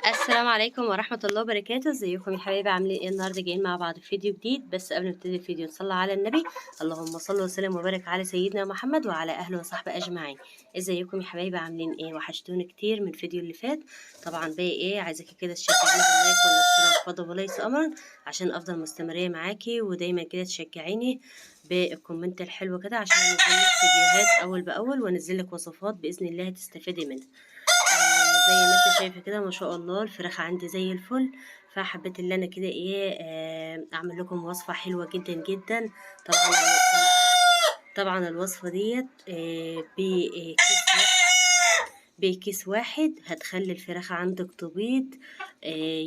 السلام عليكم ورحمة الله وبركاته، ازيكم يا حبايبي؟ عاملين ايه؟ النهارده جايين مع بعض في فيديو جديد. بس قبل ما نبتدي الفيديو نصلي على النبي. اللهم صل وسلم وبارك على سيدنا محمد وعلى اهله وصحبه اجمعين. ازيكم يا حبايبي؟ عاملين ايه؟ وحشتوني كتير من الفيديو اللي فات. طبعا باقي ايه؟ عايزاكي كده تشجعيني باللايك ولا اشتراك فضل وليس امرا، عشان افضل مستمريه معاكي، ودايما كده تشجعيني بالكومنت الحلو كده، عشان انزل لك فيديوهات اول باول وانزل لك وصفات باذن الله تستفيدي منها. زي ما انت شايفه كده ما شاء الله الفراخ عندي زي الفل. فحبيت ان انا كده ايه اعمل لكم وصفه حلوه جدا جدا. طبعا طبعا الوصفه ديت بكيس واحد هتخلي الفراخ عندك تبيض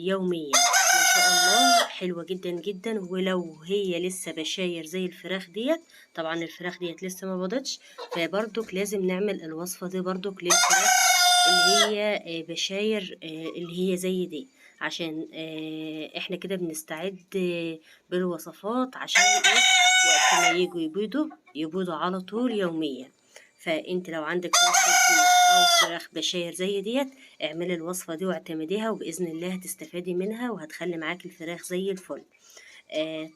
يوميا. ما شاء الله حلوة جدا جدا. ولو هي لسه بشاير زي الفراخ ديت، طبعا الفراخ ديت لسه ما بيضتش، فبرضك لازم نعمل الوصفة دي برضك للفراخ اللي هي بشاير اللي هي زي دي، عشان احنا كده بنستعد بالوصفات عشان ايه؟ وقت ما يجوا يبيضوا على طول يوميا. فانت لو عندك وصفة بيض او فراخ بشاير زي ديت، اعملي الوصفة دي واعتمديها، وبإذن الله هتستفادي منها وهتخلي معاكي الفراخ زي الفل.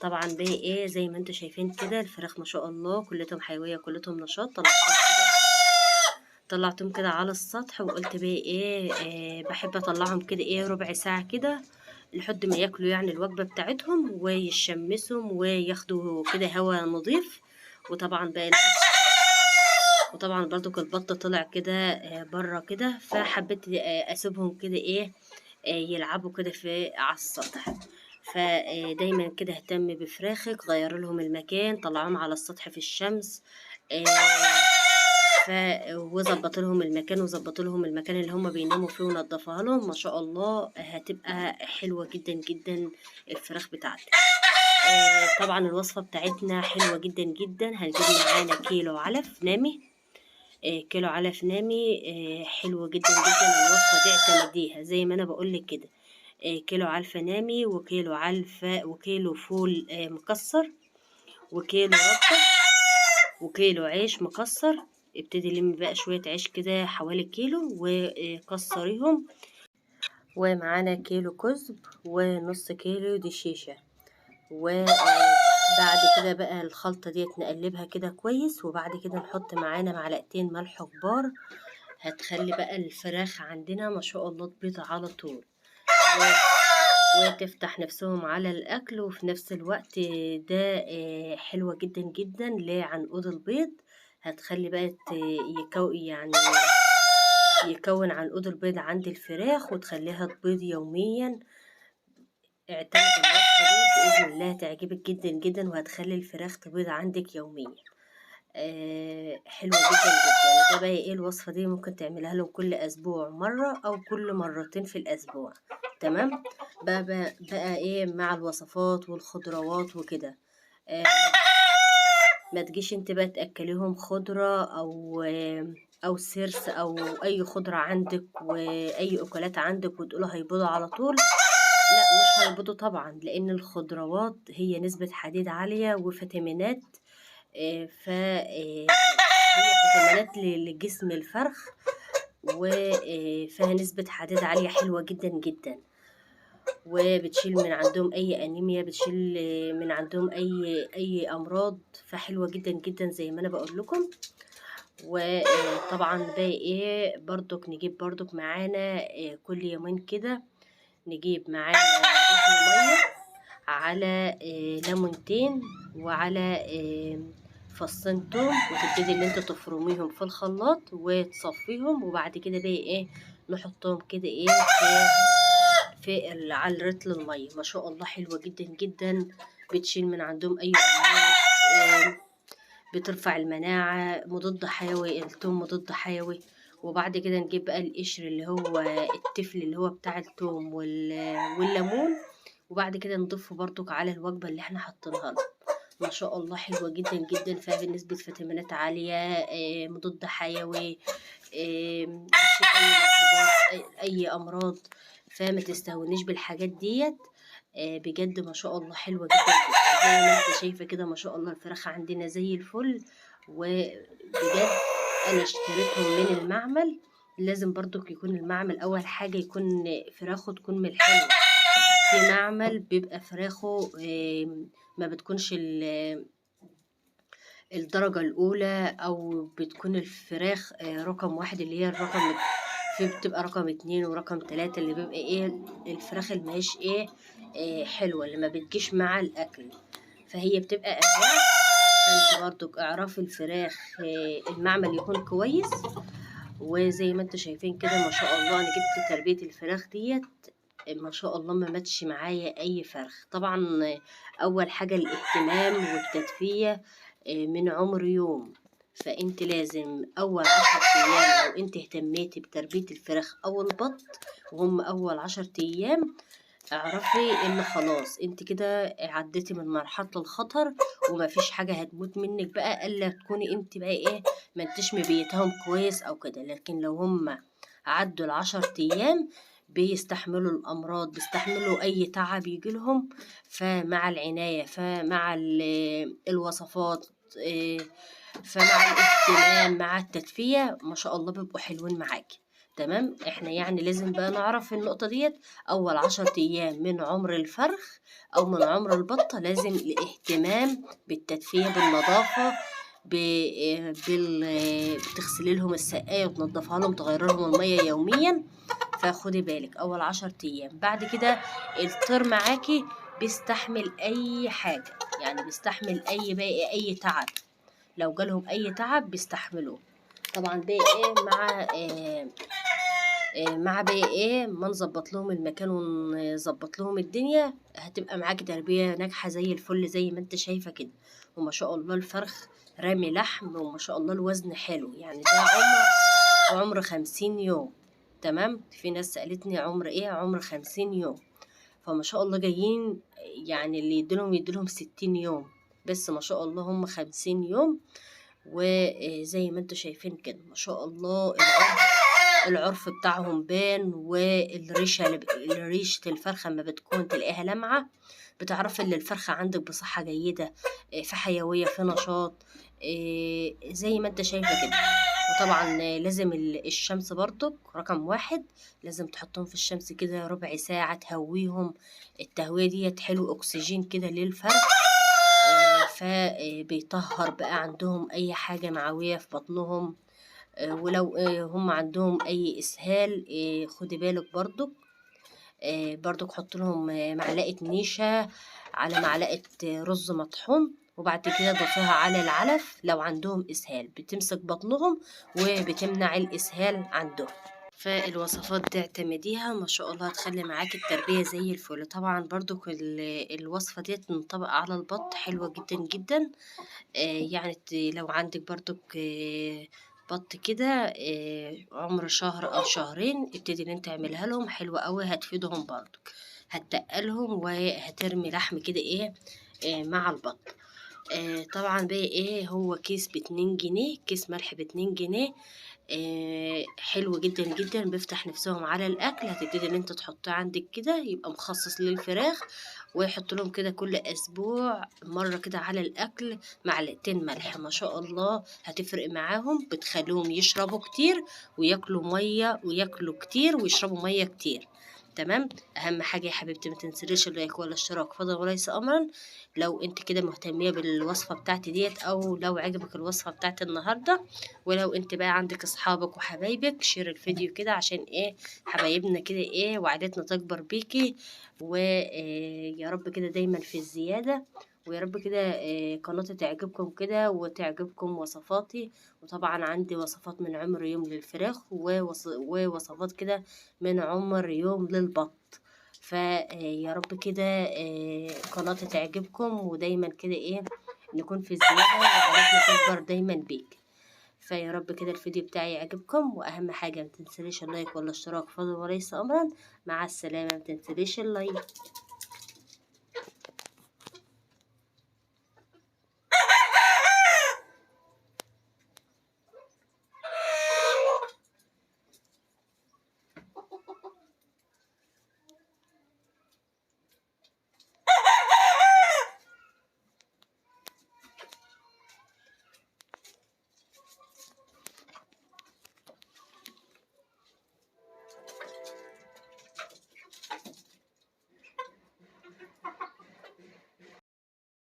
طبعا بقى ايه؟ زي ما انتوا شايفين كده الفراخ ما شاء الله كلتهم حيوية كلتهم نشاط. طلعتهم كده على السطح، وقلت بقى ايه بحب اطلعهم كده ايه ربع ساعة كده لحد ما ياكلوا يعني الوجبة بتاعتهم ويشمسهم وياخدوا كده هوا نظيف. وطبعا بقى وطبعا برضو البط طلع كده بره كده، فحبيت اسيبهم كده ايه يلعبوا كده في على السطح. فدايما كده اهتم بفراخك، غير لهم المكان، طلعهم على السطح في الشمس. آه، ف وظبط لهم المكان وظبط لهم المكان اللي هم بيناموا فيه ونضفها لهم. ما شاء الله هتبقى حلوة جدا جدا الفراخ بتاعتك. طبعا الوصفة بتاعتنا حلوة جدا جدا. هنجيب معانا كيلو علف نامي. كيلو علف نامي حلوة جدا جدا. الوصفة دي اعتمديها زي ما انا بقولك كده. كيلو علف نامي، وكيلو علف، وكيلو فول مكسر، وكيلو رده، وكيلو عيش مكسر. ابتدي لمي بقى شوية عيش كده حوالي كيلو وكسريهم. ومعانا كيلو كزب ونص كيلو دشيشة. وبعد كده بقى الخلطة ديت نقلبها كده كويس، وبعد كده نحط معانا معلقتين ملح كبار. هتخلي بقى الفراخ عندنا ما شاء الله تبيض على طول وتفتح نفسهم على الأكل. وفي نفس الوقت ده حلوة جدا جدا لعنقود البيض. هتخلي بقى يعني يكون عنقود البيض عند الفراخ وتخليها تبيض يوميا. اعتمد الوصفة دي بإذن الله تعجبك جدا جدا، وهتخلي الفراخ تبيض عندك يوميا. حلوة جدا جدا. ده بقى ايه؟ الوصفة دي ممكن تعملها لهم كل أسبوع مرة أو كل مرتين في الأسبوع. تمام. بقى ايه مع الوصفات والخضروات وكده. آه ما تجيش انت بقى تأكليهم خضرة أو سرس أو أي خضرة عندك وأي أكلات عندك وتقولوا هيبيضوا على طول. لا، مش هيبيضوا طبعا، لأن الخضروات هي نسبة حديد عالية وفيتامينات. هي فيتامينات لجسم الفرخ، وفيها نسبة حديد عالية حلوة جدا جدا. وبتشيل من عندهم أي أنيميا، بتشيل من عندهم أي أمراض. فحلوة جدا جدا زي ما أنا بقول لكم. وطبعا بقى إيه برضك نجيب برضك معانا كل يومين كده نجيب معانا رطل مية على ليمونتين وعلى فصين توم، وتبتدي ان انت تفرميهم في الخلاط وتصفيهم. وبعد كده بقى ايه نحطهم كده ايه على رتل المية. ما شاء الله حلوة جدا جدا. بتشيل من عندهم اي امراض، بترفع المناعة، مضاد حيوي. التوم مضاد حيوي. وبعد كده نجيب بقى القشر اللي هو التفل اللي هو بتاع التوم والليمون، وبعد كده نضيفه برضك على الوجبة اللي احنا حاطينها له. ما شاء الله حلوة جدا جدا. فيها بنسبة فيتامينات عالية، مضاد حيوي، بتشيل أي ميكروبات أي أمراض. فما تستهونيش بالحاجات ديت. بجد ما شاء الله حلوة جدا جدا. زي ما انت شايفة كده ما شاء الله الفراخ عندنا زي الفل. وبجد أنا اشتريتهم من المعمل لازم برضك يكون المعمل أول حاجة يكون فراخه تكون من الحلوة. في معمل بيبقى فراخه ما بتكونش الدرجة الأولى، أو بتكون الفراخ رقم واحد اللي هي الرقم، في بتبقى رقم 2 ورقم 3 اللي بيبقى الفراخ اللي ماهيش حلوة، اللي ما بتجيش مع الأكل، فهي بتبقى أنواع. فانت برضك اعرفي الفراخ المعمل يكون كويس. وزي ما انتوا شايفين كده ما شاء الله انا جبت تربية الفراخ ديت ما شاء الله ما ماتش معايا اي فرخ. طبعا اول حاجة الاهتمام والتدفية من عمر يوم. فانت لازم اول 10 ايام لو انت اهتميتي بتربية الفراخ او البط وهم اول 10 ايام، اعرفي ان خلاص انت كده عديتي من مرحلة الخطر ومفيش حاجة هتموت منك بقى الا تكوني انت بقى ما انتش مبيتهم كويس او كده. لكن لو هم عدوا ال10 ايام بيستحملوا الامراض، بيستحملوا اي تعب يجيلهم. فمع العناية، فمع الوصفات، فمع الاهتمام مع التدفية ما شاء الله بيبقوا حلوين معاكي. تمام. احنا يعني لازم بقى نعرف النقطة ديت، اول 10 ايام من عمر الفرخ او من عمر البطة لازم الاهتمام بالتدفية، بالنظافة، بتغسلي لهم السقاية وتنضفها لهم، تغير لهم المية يوميا. فخدي بالك اول 10 ايام. بعد كده الطير معاكي بيستحمل اي حاجة، يعني بيستحمل اي تعب. لو جالهم اي تعب بيستحملوه. طبعا بقى مع بقى ما نظبط لهم المكان ونظبط لهم الدنيا، هتبقى معاكي تربية ناجحة زي الفل زي ما انت شايفة كده. وما شاء الله الفرخ رامي لحم، وما شاء الله الوزن حلو، يعني ده عمر 50 يوم. تمام. في ناس سألتني عمر 50 يوم. فما شاء الله جايين، يعني اللي يديلهم 60 يوم، بس ما شاء الله هم 50 يوم. وزي ما انتوا شايفين كده ما شاء الله العرف بتاعهم بان، والريشة ريشة الفرخة لما بتكون تلاقيها لمعة بتعرف ان الفرخة عندك بصحة جيدة، في حيوية، في نشاط، زي ما انت شايفة كده. وطبعا لازم الشمس برضك رقم واحد، لازم تحطهم في الشمس كده ربع ساعة تهويهم. التهوية ديت حلو اكسجين كده للفرخ، فبيطهر بقى عندهم اي حاجة معوية في بطنهم. ولو هم عندهم اي اسهال خدي بالك برضك حط لهم معلقة نيشة على معلقة رز مطحون، وبعد كده ضيفيها على العلف. لو عندهم اسهال بتمسك بطنهم وبتمنع الاسهال عندهم. فالوصفات دي اعتمديها ما شاء الله هتخلي معاكي التربية زي الفل. طبعا برضو الوصفة دي تنطبق على البط حلوة جدا جدا. يعني لو عندك برضو بط كده عمر شهر او شهرين، ابتدي ان انت تعملها لهم حلوة قوي، هتفيدهم برضو، هتقلهم وهترمي لحم كده مع البط. طبعا بقى هو كيس ب2 جنيه، كيس ملح ب2 جنيه. حلو جدا جدا، بيفتح نفسهم على الاكل. هتبتدي ان انت تحطيه عندك كده يبقى مخصص للفراخ، ويحط لهم كده كل اسبوع مرة كده على الاكل معلقتين ملح. ما شاء الله هتفرق معاهم، بتخليهم يشربوا كتير وياكلوا مية، وياكلوا كتير ويشربوا مية كتير. تمام. اهم حاجه يا حبيبتي ما تنسليش اللايك ولا الاشتراك فضلا وليس امرا. لو انت كده مهتميه بالوصفه بتاعتي ديت، او لو عجبك الوصفه بتاعتي النهارده، ولو انت بقى عندك اصحابك وحبايبك شير الفيديو كده عشان حبايبنا كده وعائلتنا تكبر بيكي. ويا رب كده دايما في الزياده، ويا رب كده قناتي تعجبكم كده وتعجبكم وصفاتي. وطبعا عندي وصفات من عمر يوم للفراخ، ووصفات كده من عمر يوم للبط. فيا رب كده قناتي تعجبكم، ودايما كده نكون في الزيادة وعائلتنا تكبر دايما بيك. فيا رب كده الفيديو بتاعي يعجبكم، واهم حاجة متنسليش اللايك ولا الاشتراك فضلا وليس امرا. مع السلامة. متنسليش اللايك.